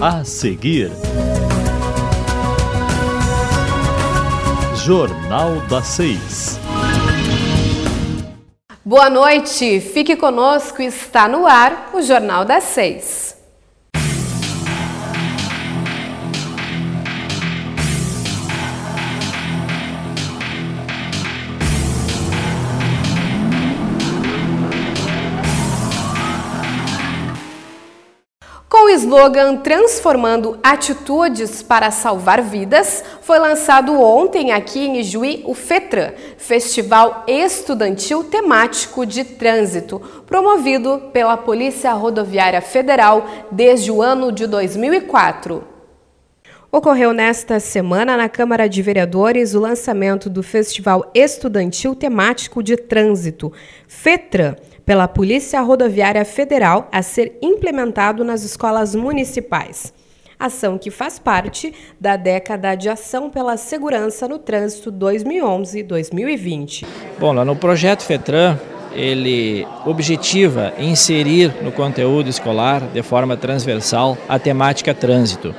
A seguir, Jornal das 6. Boa noite, fique conosco, está no ar o Jornal das 6. Com o slogan Transformando Atitudes para Salvar Vidas, foi lançado ontem aqui em Ijuí o FETRAN, Festival Estudantil Temático de Trânsito, promovido pela Polícia Rodoviária Federal desde o ano de 2004. Ocorreu nesta semana na Câmara de Vereadores o lançamento do Festival Estudantil Temático de Trânsito, FETRAN, pela Polícia Rodoviária Federal, a ser implementado nas escolas municipais. Ação que faz parte da década de ação pela segurança no trânsito 2011-2020. Bom, lá no projeto FETRAN, ele objetiva inserir no conteúdo escolar, de forma transversal, a temática trânsito.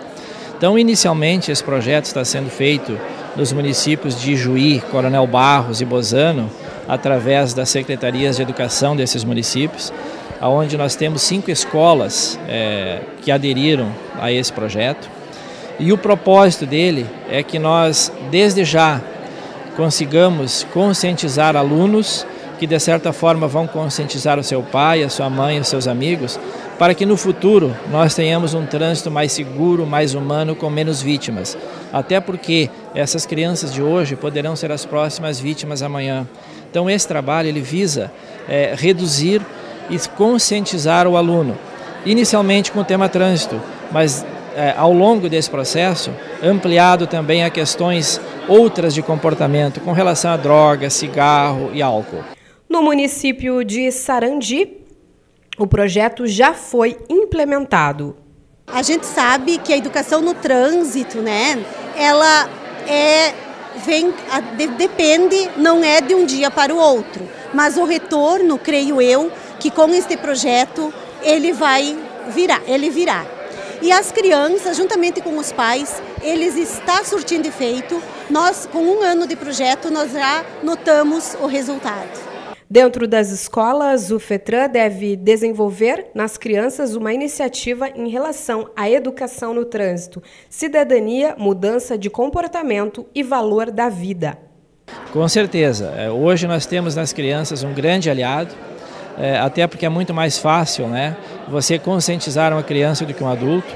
Então, inicialmente, esse projeto está sendo feito nos municípios de Ijuí, Coronel Barros e Bozano, através das secretarias de educação desses municípios, onde nós temos 5 escolas que aderiram a esse projeto. E o propósito dele é que nós, desde já, consigamos conscientizar alunos que, de certa forma, vão conscientizar o seu pai, a sua mãe, os seus amigos, para que no futuro nós tenhamos um trânsito mais seguro, mais humano, com menos vítimas. Até porque essas crianças de hoje poderão ser as próximas vítimas amanhã. Então esse trabalho ele visa reduzir e conscientizar o aluno, inicialmente com o tema trânsito, mas ao longo desse processo ampliado também a questões outras de comportamento com relação a drogas, cigarro e álcool. No município de Sarandi, o projeto já foi implementado. A gente sabe que a educação no trânsito, né, ela depende, não é de um dia para o outro, mas o retorno, creio eu, que com este projeto ele virá. E as crianças, juntamente com os pais, eles estão surtindo efeito. Nós, com 1 ano de projeto, nós já notamos o resultado. Dentro das escolas, o FETRAN deve desenvolver nas crianças uma iniciativa em relação à educação no trânsito, cidadania, mudança de comportamento e valor da vida. Com certeza. Hoje nós temos nas crianças um grande aliado, até porque é muito mais fácil, né, você conscientizar uma criança do que um adulto.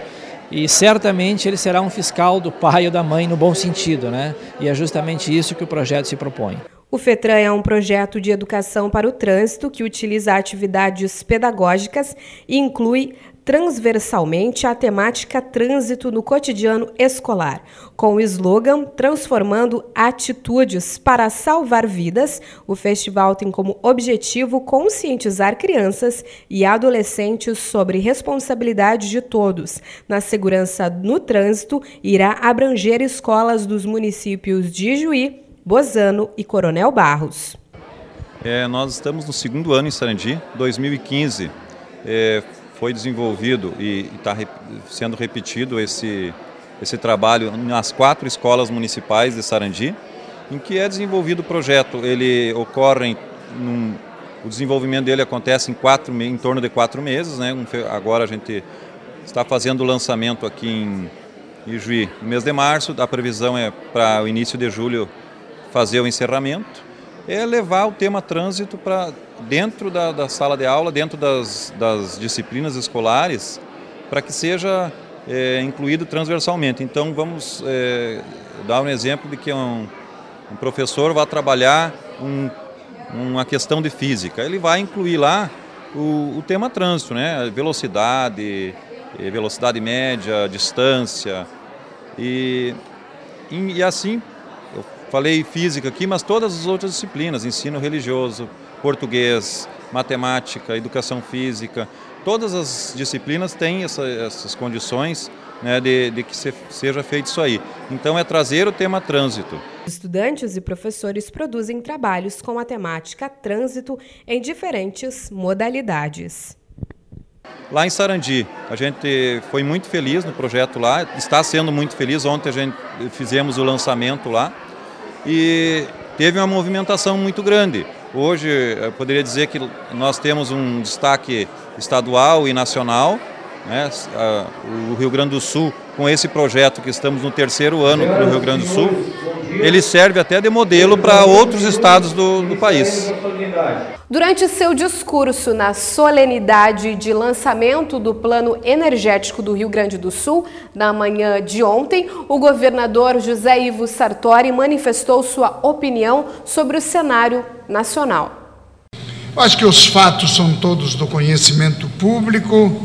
E certamente ele será um fiscal do pai ou da mãe no bom sentido, né? E é justamente isso que o projeto se propõe. O FETRAN é um projeto de educação para o trânsito que utiliza atividades pedagógicas e inclui transversalmente a temática trânsito no cotidiano escolar. Com o slogan Transformando Atitudes para Salvar Vidas, o festival tem como objetivo conscientizar crianças e adolescentes sobre responsabilidade de todos. Na segurança no trânsito, irá abranger escolas dos municípios de Ijuí, Bozano e Coronel Barros. Nós estamos no 2º ano em Sarandi. 2015 foi desenvolvido e está sendo repetido esse trabalho nas 4 escolas municipais de Sarandi, em que é desenvolvido o projeto. O desenvolvimento dele acontece em torno de 4 meses, né? Agora a gente está fazendo o lançamento aqui em Ijuí no mês de março. A previsão é para o início de julho fazer o encerramento, levar o tema trânsito para dentro da sala de aula, dentro das disciplinas escolares, para que seja incluído transversalmente. Então vamos dar um exemplo de que um professor vai trabalhar uma questão de física. Ele vai incluir lá o tema trânsito, né? Velocidade média, distância e assim. Falei física aqui, mas todas as outras disciplinas, ensino religioso, português, matemática, educação física, todas as disciplinas têm essas condições, né, de que seja feito isso aí. Então é trazer o tema trânsito. Estudantes e professores produzem trabalhos com a temática trânsito em diferentes modalidades. Lá em Sarandi, a gente foi muito feliz no projeto lá, está sendo muito feliz. Ontem fizemos o lançamento lá e teve uma movimentação muito grande. Hoje, eu poderia dizer que nós temos um destaque estadual e nacional, né? O Rio Grande do Sul, com esse projeto que estamos no 3º ano para o Rio Grande do Sul, ele serve até de modelo para outros estados do país. Durante seu discurso na solenidade de lançamento do Plano Energético do Rio Grande do Sul, na manhã de ontem, o governador José Ivo Sartori manifestou sua opinião sobre o cenário nacional. Eu acho que os fatos são todos do conhecimento público.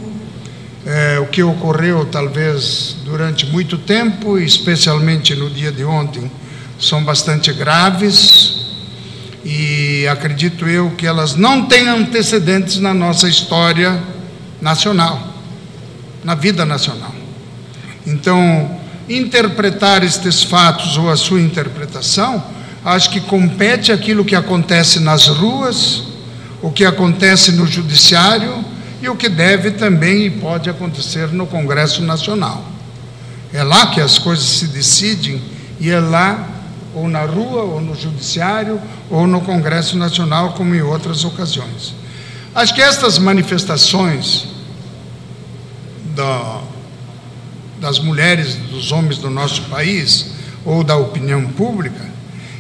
O que ocorreu talvez durante muito tempo, especialmente no dia de ontem, são bastante graves e acredito eu que elas não têm antecedentes na nossa história nacional, na vida nacional. Então, interpretar estes fatos ou a sua interpretação, acho que compete aquilo que acontece nas ruas, o que acontece no judiciário e o que deve também e pode acontecer no Congresso Nacional. É lá que as coisas se decidem e é lá, ou na rua, ou no Judiciário, ou no Congresso Nacional, como em outras ocasiões. Acho que estas manifestações das mulheres, dos homens do nosso país, ou da opinião pública,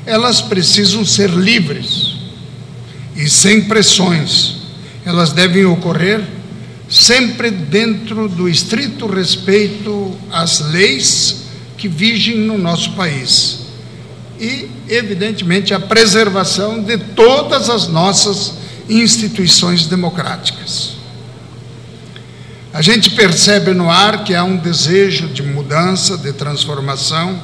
elas precisam ser livres e sem pressões. Elas devem ocorrer sempre dentro do estrito respeito às leis que vigem no nosso país e, evidentemente, a preservação de todas as nossas instituições democráticas. A gente percebe no ar que há um desejo de mudança, de transformação,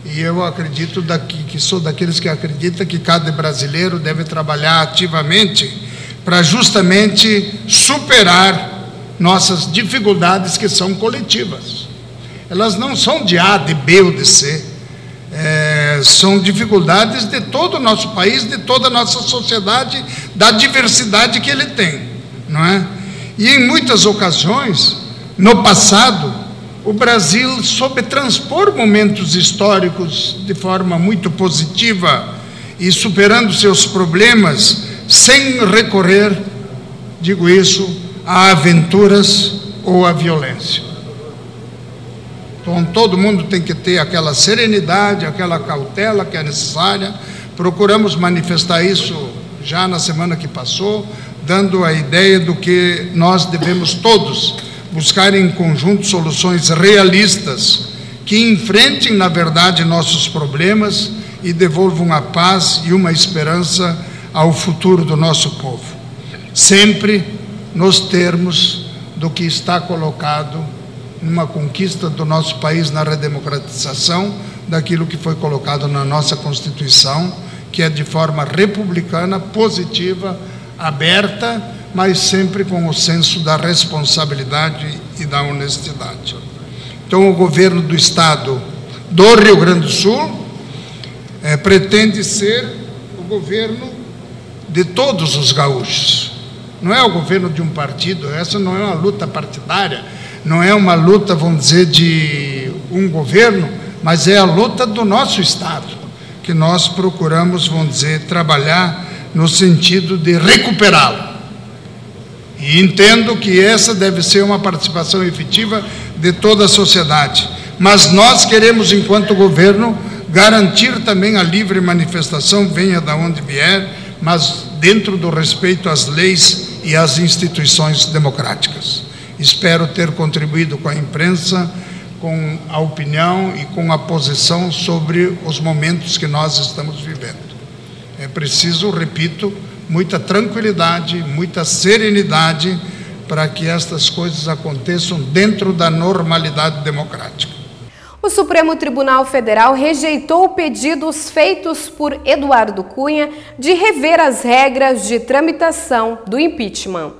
e eu acredito que sou daqueles que acreditam que cada brasileiro deve trabalhar ativamente para justamente superar nossas dificuldades que são coletivas. Elas não são de A, de B ou de C, são dificuldades de todo o nosso país, de toda a nossa sociedade, da diversidade que ele tem, não é? E em muitas ocasiões, no passado, o Brasil soube transpor momentos históricos de forma muito positiva e superando seus problemas, sem recorrer, digo isso, a aventuras ou a violência. Então, todo mundo tem que ter aquela serenidade, aquela cautela que é necessária. Procuramos manifestar isso já na semana que passou, dando a ideia do que nós devemos todos buscar em conjunto soluções realistas que enfrentem, na verdade, nossos problemas e devolvam a paz e uma esperança ao futuro do nosso povo, sempre nos termos do que está colocado numa conquista do nosso país na redemocratização, daquilo que foi colocado na nossa Constituição, que é de forma republicana, positiva, aberta, mas sempre com o senso da responsabilidade e da honestidade. Então, o governo do Estado do Rio Grande do Sul pretende ser o governo de todos os gaúchos. Não é o governo de um partido, essa não é uma luta partidária, não é uma luta, vamos dizer, de um governo, mas é a luta do nosso Estado, que nós procuramos, vamos dizer, trabalhar no sentido de recuperá-lo. E entendo que essa deve ser uma participação efetiva de toda a sociedade. Mas nós queremos, enquanto governo, garantir também a livre manifestação, venha de onde vier, mas dentro do respeito às leis e às instituições democráticas. Espero ter contribuído com a imprensa, com a opinião e com a posição sobre os momentos que nós estamos vivendo. É preciso, repito, muita tranquilidade, muita serenidade para que estas coisas aconteçam dentro da normalidade democrática. O Supremo Tribunal Federal rejeitou pedidos feitos por Eduardo Cunha de rever as regras de tramitação do impeachment.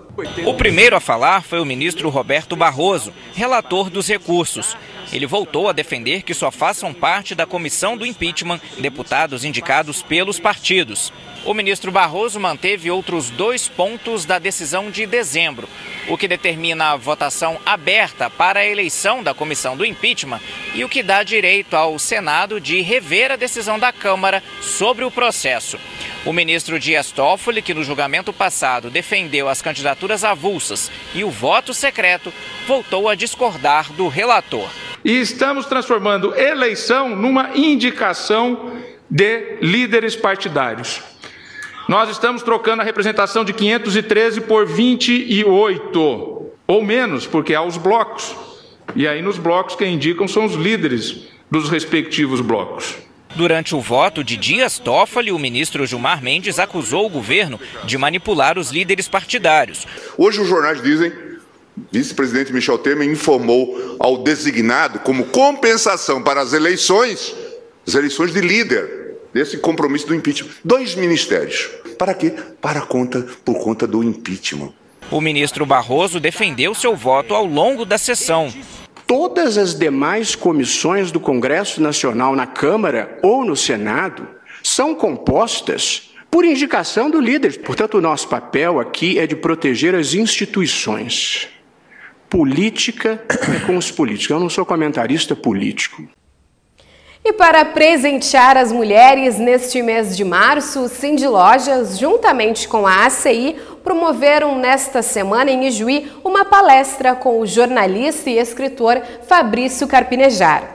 O primeiro a falar foi o ministro Roberto Barroso, relator dos recursos. Ele voltou a defender que só façam parte da comissão do impeachment deputados indicados pelos partidos. O ministro Barroso manteve outros 2 pontos da decisão de dezembro, o que determina a votação aberta para a eleição da comissão do impeachment e o que dá direito ao Senado de rever a decisão da Câmara sobre o processo. O ministro Dias Toffoli, que no julgamento passado defendeu as candidaturas avulsas e o voto secreto, voltou a discordar do relator. E estamos transformando eleição numa indicação de líderes partidários. Nós estamos trocando a representação de 513 por 28, ou menos, porque há os blocos. E aí nos blocos quem indicam são os líderes dos respectivos blocos. Durante o voto de Dias Toffoli, o ministro Gilmar Mendes acusou o governo de manipular os líderes partidários. Hoje os jornais dizem, vice-presidente Michel Temer informou ao designado como compensação para as eleições de líder, desse compromisso do impeachment, 2 ministérios. Para quê? Por conta do impeachment. O ministro Barroso defendeu seu voto ao longo da sessão. Todas as demais comissões do Congresso Nacional na Câmara ou no Senado são compostas por indicação do líder. Portanto, o nosso papel aqui é de proteger as instituições. Política é com os políticos. Eu não sou comentarista político. E para presentear as mulheres neste mês de março, o Cindy Lojas, juntamente com a ACI, promoveram nesta semana em Ijuí uma palestra com o jornalista e escritor Fabrício Carpinejar.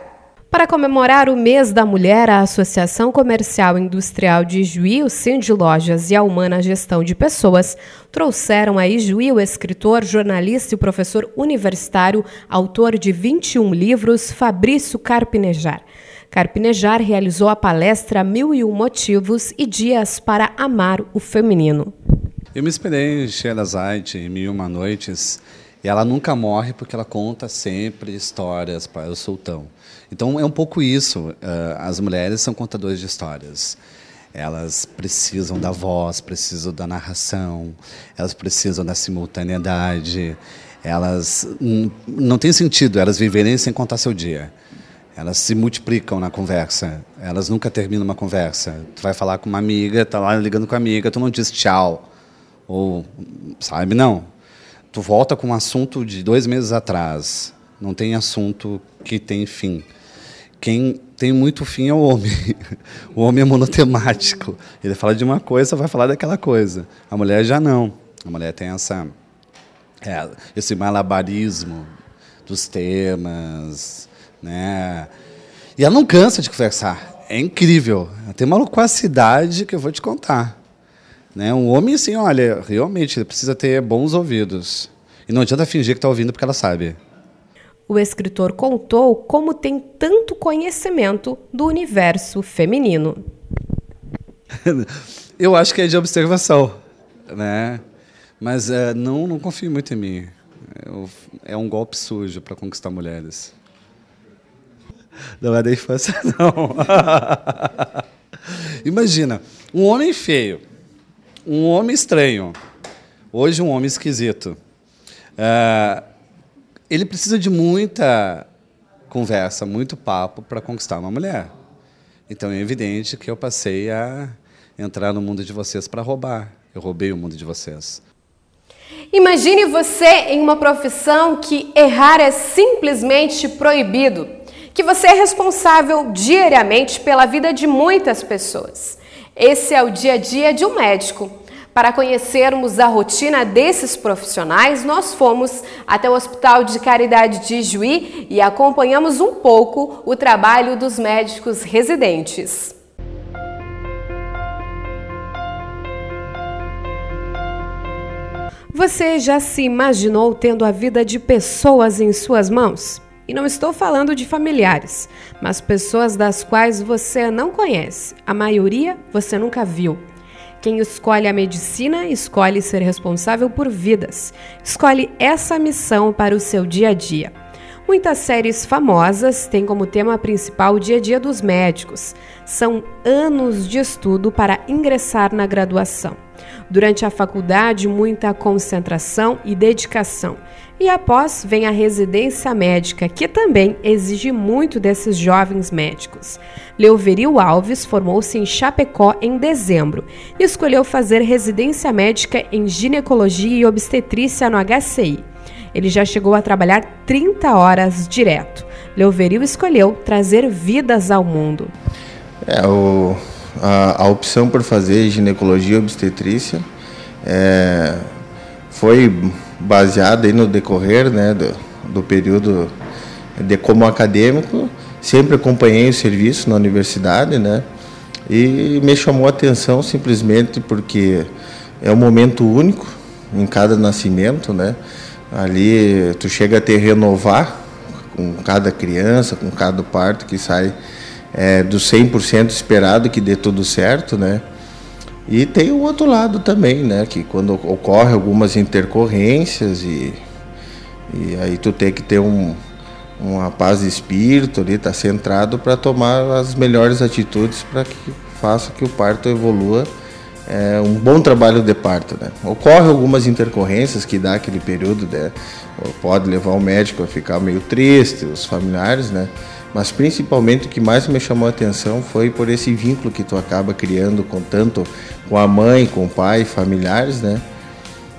Para comemorar o mês da mulher, a Associação Comercial e Industrial de Ijuí, o Cindy Lojas e a Humana Gestão de Pessoas trouxeram a Ijuí o escritor, jornalista e professor universitário, autor de 21 livros, Fabrício Carpinejar. Carpinejar realizou a palestra 1001 Motivos e Dias para Amar o Feminino. Eu me inspirei em Sherazade, em 1001 Noites, e ela nunca morre porque ela conta sempre histórias para o sultão. Então é um pouco isso, as mulheres são contadoras de histórias. Elas precisam da voz, precisam da narração, elas precisam da simultaneidade, elas não tem sentido elas viverem sem contar seu dia. Elas se multiplicam na conversa, elas nunca terminam uma conversa. Tu vai falar com uma amiga, tá lá ligando com a amiga, tu não diz tchau, ou sabe, não. Tu volta com um assunto de 2 meses atrás, não tem assunto que tem fim. Quem tem muito fim é o homem. O homem é monotemático. Ele fala de uma coisa, vai falar daquela coisa. A mulher já não. A mulher tem esse malabarismo dos temas, né? E ela não cansa de conversar. É incrível. Ela tem uma loquacidade que eu vou te contar. Né? Um homem, assim, olha, realmente, ele precisa ter bons ouvidos. E não adianta fingir que está ouvindo porque ela sabe. O escritor contou como tem tanto conhecimento do universo feminino. Eu acho que é de observação, né? Mas não confio muito em mim. É um golpe sujo para conquistar mulheres. Não é da infância, não. Imagina, um homem feio, um homem estranho, hoje um homem esquisito. Ele precisa de muita conversa, muito papo para conquistar uma mulher. Então é evidente que eu passei a entrar no mundo de vocês para roubar. Eu roubei o mundo de vocês. Imagine você em uma profissão que errar é simplesmente proibido, que você é responsável diariamente pela vida de muitas pessoas. Esse é o dia a dia de um médico. Para conhecermos a rotina desses profissionais, nós fomos até o Hospital de Caridade de Ijuí e acompanhamos um pouco o trabalho dos médicos residentes. Você já se imaginou tendo a vida de pessoas em suas mãos? E não estou falando de familiares, mas pessoas das quais você não conhece. A maioria você nunca viu. Quem escolhe a medicina, escolhe ser responsável por vidas. Escolhe essa missão para o seu dia a dia. Muitas séries famosas têm como tema principal o dia a dia dos médicos. São anos de estudo para ingressar na graduação. Durante a faculdade, muita concentração e dedicação. E após vem a residência médica, que também exige muito desses jovens médicos. Leoveril Alves formou-se em Chapecó em dezembro e escolheu fazer residência médica em ginecologia e obstetrícia no HCI. Ele já chegou a trabalhar 30 horas direto. Leoveril escolheu trazer vidas ao mundo. A opção por fazer ginecologia e obstetrícia foi baseada aí no decorrer, né, do período como acadêmico. Sempre acompanhei o serviço na universidade, né, e me chamou a atenção simplesmente porque é um momento único em cada nascimento, né. Ali tu chega a te renovar com cada criança, com cada parto que sai do 100% esperado que dê tudo certo, né? E tem o outro lado também, né? Que quando ocorre algumas intercorrências e aí tu tem que ter uma paz de espírito ali, tá centrado para tomar as melhores atitudes para que faça que o parto evolua. Um bom trabalho de parto, né? Ocorre algumas intercorrências que dá aquele período, né? Pode levar o médico a ficar meio triste, os familiares, né? Mas principalmente o que mais me chamou a atenção foi por esse vínculo que tu acaba criando tanto com a mãe, com o pai, familiares, né?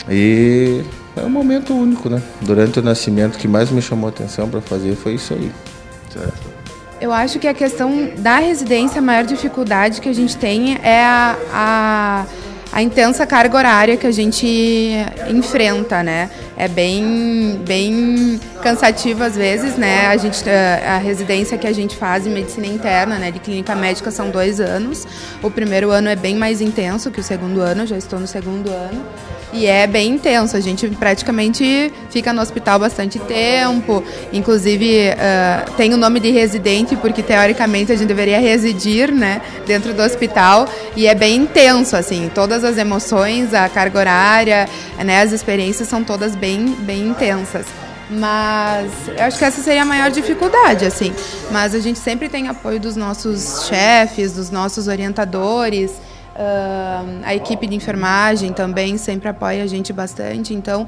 E é um momento único, né? Durante o nascimento, o que mais me chamou a atenção para fazer foi isso aí. Certo? Eu acho que a questão da residência, a maior dificuldade que a gente tem é a intensa carga horária que a gente enfrenta, né? É bem cansativo às vezes, né? A residência que a gente faz em medicina interna, né, de clínica médica, são 2 anos. O primeiro ano é bem mais intenso que o segundo ano, eu já estou no segundo ano. E é bem intenso, a gente praticamente fica no hospital bastante tempo, inclusive tem o nome de residente porque teoricamente a gente deveria residir, né, dentro do hospital, e é bem intenso, assim, todas as emoções, a carga horária, né, as experiências são todas bem intensas. Mas eu acho que essa seria a maior dificuldade, assim, mas a gente sempre tem apoio dos nossos chefes, dos nossos orientadores. A equipe de enfermagem também sempre apoia a gente bastante, então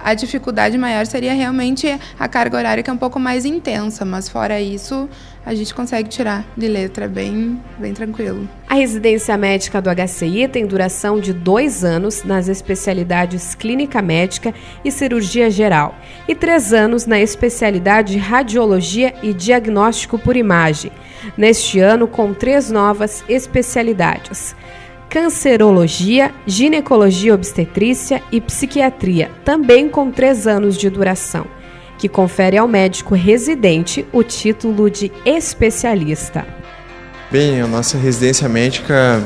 a dificuldade maior seria realmente a carga horária, que é um pouco mais intensa, mas fora isso a gente consegue tirar de letra bem tranquilo. A residência médica do HCI tem duração de 2 anos nas especialidades clínica médica e cirurgia geral e 3 anos na especialidade radiologia e diagnóstico por imagem, neste ano com 3 novas especialidades: cancerologia, ginecologia obstetrícia e psiquiatria, também com 3 anos de duração, que confere ao médico residente o título de especialista. Bem, a nossa residência médica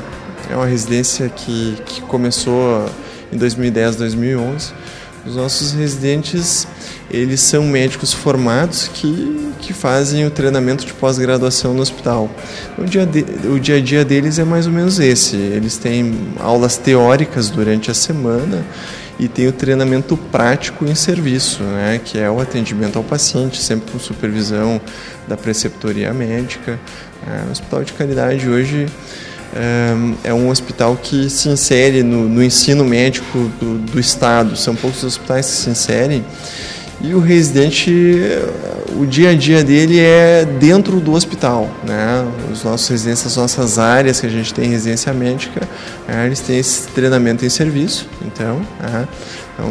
é uma residência que começou em 2010, 2011. Os nossos residentes, eles são médicos formados que fazem o treinamento de pós-graduação no hospital. O dia a dia deles é mais ou menos esse. Eles têm aulas teóricas durante a semana e tem o treinamento prático em serviço, né, que é o atendimento ao paciente, sempre com supervisão da preceptoria médica. O Hospital de Caridade hoje é um hospital que se insere no ensino médico do Estado. São poucos hospitais que se inserem. E o residente, o dia a dia dele é dentro do hospital, né? Os nossos residentes, as nossas áreas que a gente tem em residência médica, eles têm esse treinamento em serviço. Então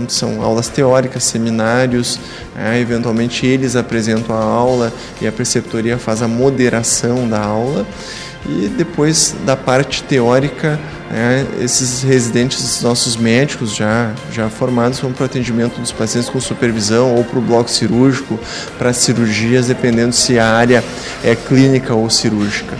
são aulas teóricas, seminários, eventualmente eles apresentam a aula e a preceptoria faz a moderação da aula. E depois da parte teórica, esses residentes, nossos médicos já formados, vão para o atendimento dos pacientes com supervisão ou para o bloco cirúrgico, para cirurgias, dependendo se a área é clínica ou cirúrgica.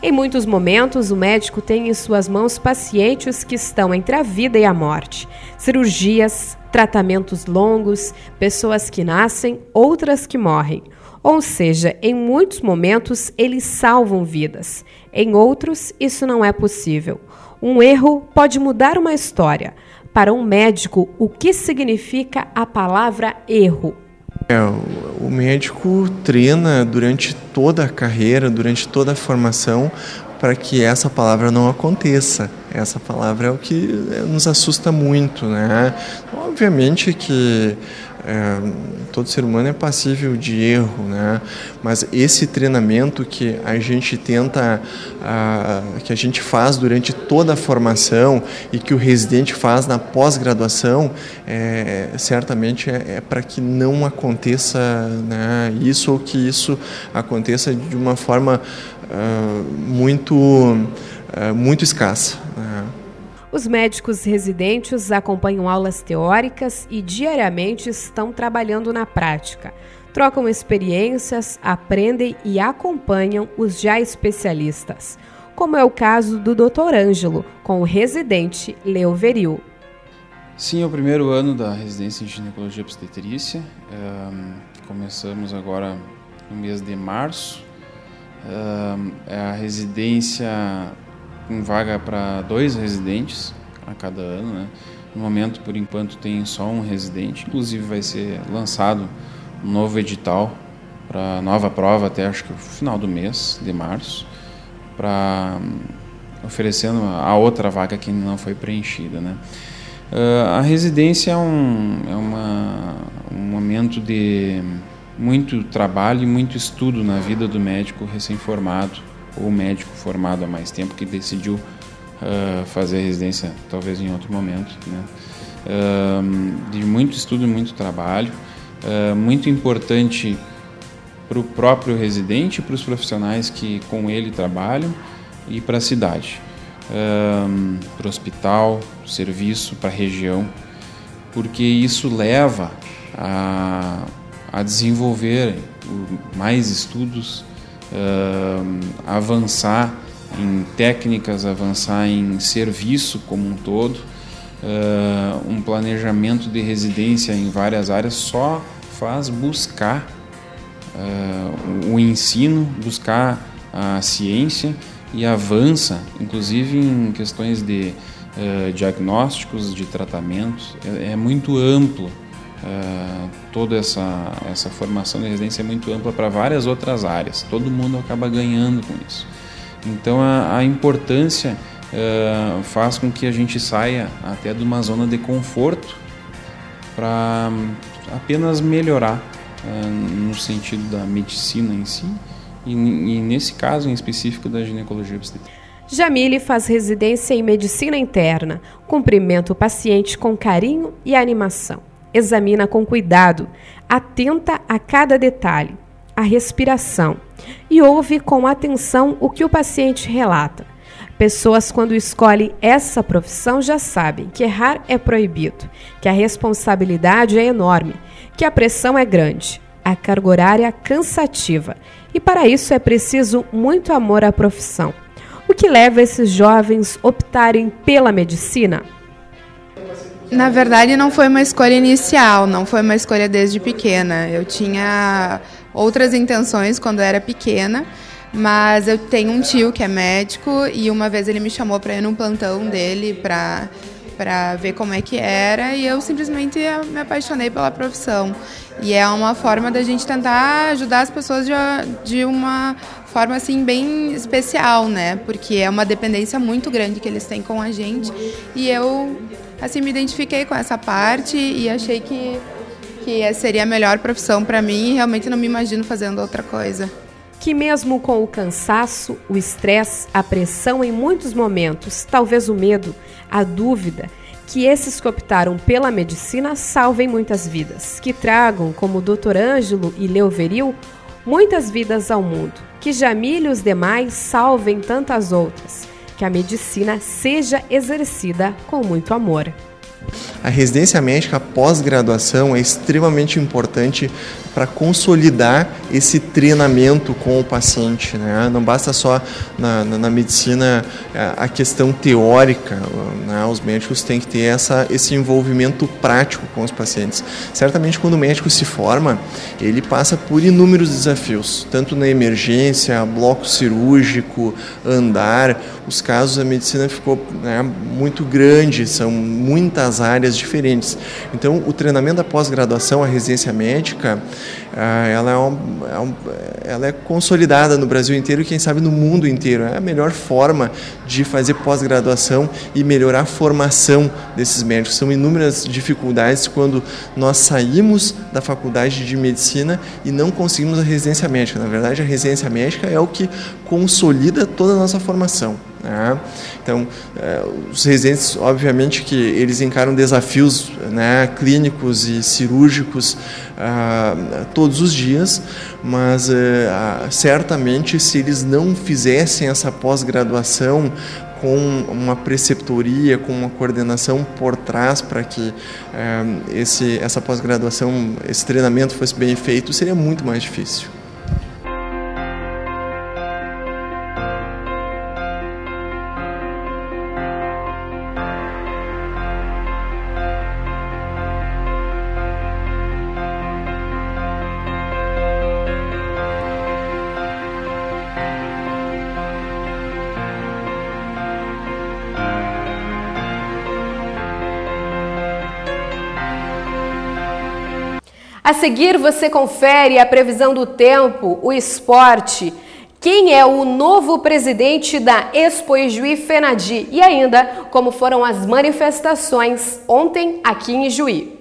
Em muitos momentos, o médico tem em suas mãos pacientes que estão entre a vida e a morte. Cirurgias, tratamentos longos, pessoas que nascem, outras que morrem. Ou seja, em muitos momentos eles salvam vidas. Em outros, isso não é possível. Um erro pode mudar uma história. Para um médico, o que significa a palavra erro? O médico treina durante toda a carreira, durante toda a formação, para que essa palavra não aconteça. Essa palavra é o que nos assusta muito, né? Obviamente que todo ser humano é passível de erro, né? Mas esse treinamento que a gente tenta, que a gente faz durante toda a formação e que o residente faz na pós-graduação, certamente é para que não aconteça, né, isso, ou que isso aconteça de uma forma muito escassa, né? Os médicos residentes acompanham aulas teóricas e diariamente estão trabalhando na prática. Trocam experiências, aprendem e acompanham os já especialistas, como é o caso do Dr. Ângelo, com o residente Leoveril. Sim, é o primeiro ano da residência em ginecologia e obstetrícia. Começamos agora no mês de março. É a residência com vaga para 2 residentes a cada ano, né? No momento, por enquanto, tem só um residente. Inclusive, vai ser lançado um novo edital para nova prova até acho que o final do mês de março, oferecendo a outra vaga que não foi preenchida, né? A residência é um momento de muito trabalho e muito estudo na vida do médico recém-formado ou médico formado há mais tempo que decidiu fazer a residência talvez em outro momento, né? De muito estudo e muito trabalho, muito importante para o próprio residente, para os profissionais que com ele trabalham e para a cidade, para o hospital, serviço, para a região, porque isso leva a desenvolver mais estudos, avançar em técnicas, avançar em serviço como um todo. Um planejamento de residência em várias áreas só faz buscar o ensino, buscar a ciência e avança, inclusive em questões de diagnósticos, de tratamentos. É muito amplo. Toda essa formação de residência é muito ampla para várias outras áreas. Todo mundo acaba ganhando com isso. Então a importância faz com que a gente saia até de uma zona de conforto para apenas melhorar no sentido da medicina em si e nesse caso em específico da ginecologia obstetrícia. Jamile faz residência em medicina interna, cumprimenta o paciente com carinho e animação. Examina com cuidado, atenta a cada detalhe, a respiração, e ouve com atenção o que o paciente relata. Pessoas, quando escolhem essa profissão, já sabem que errar é proibido, que a responsabilidade é enorme, que a pressão é grande, a carga horária cansativa, e para isso é preciso muito amor à profissão. O que leva esses jovens a optarem pela medicina? Na verdade, não foi uma escolha inicial, não foi uma escolha desde pequena. Eu tinha outras intenções quando era pequena, mas eu tenho um tio que é médico e uma vez ele me chamou para ir num plantão dele para ver como é que era e eu simplesmente me apaixonei pela profissão. E é uma forma da gente tentar ajudar as pessoas de uma forma assim bem especial, né? Porque é uma dependência muito grande que eles têm com a gente e eu assim me identifiquei com essa parte e achei que seria a melhor profissão para mim e realmente não me imagino fazendo outra coisa. Que mesmo com o cansaço, o estresse, a pressão em muitos momentos, talvez o medo, a dúvida, que esses que optaram pela medicina salvem muitas vidas, que tragam, como o Dr. Ângelo e Leoveril, muitas vidas ao mundo, que Jamile e os demais salvem tantas outras, que a medicina seja exercida com muito amor. A residência médica pós-graduação é extremamente importante para consolidar esse treinamento com o paciente, né? Não basta só na medicina a questão teórica, né? Os médicos têm que ter esse envolvimento prático com os pacientes. Certamente quando o médico se forma, ele passa por inúmeros desafios, tanto na emergência, bloco cirúrgico, andar. Os casos da medicina ficou, né, muito grande, são muitas áreas diferentes. Então o treinamento da pós-graduação, a residência médica, ela é consolidada no Brasil inteiro e quem sabe no mundo inteiro. É a melhor forma de fazer pós-graduação e melhorar a formação desses médicos. São inúmeras dificuldades quando nós saímos da faculdade de medicina e não conseguimos a residência médica. Na verdade, a residência médica é o que consolida toda a nossa formação. Né? Então, os residentes, obviamente que eles encaram desafios, né, clínicos e cirúrgicos todos os dias, mas certamente se eles não fizessem essa pós-graduação com uma preceptoria, com uma coordenação por trás para que essa pós-graduação, esse treinamento fosse bem feito, seria muito mais difícil. A seguir, você confere a previsão do tempo, o esporte, quem é o novo presidente da Expo Ijuí Fenadi e ainda como foram as manifestações ontem aqui em Ijuí.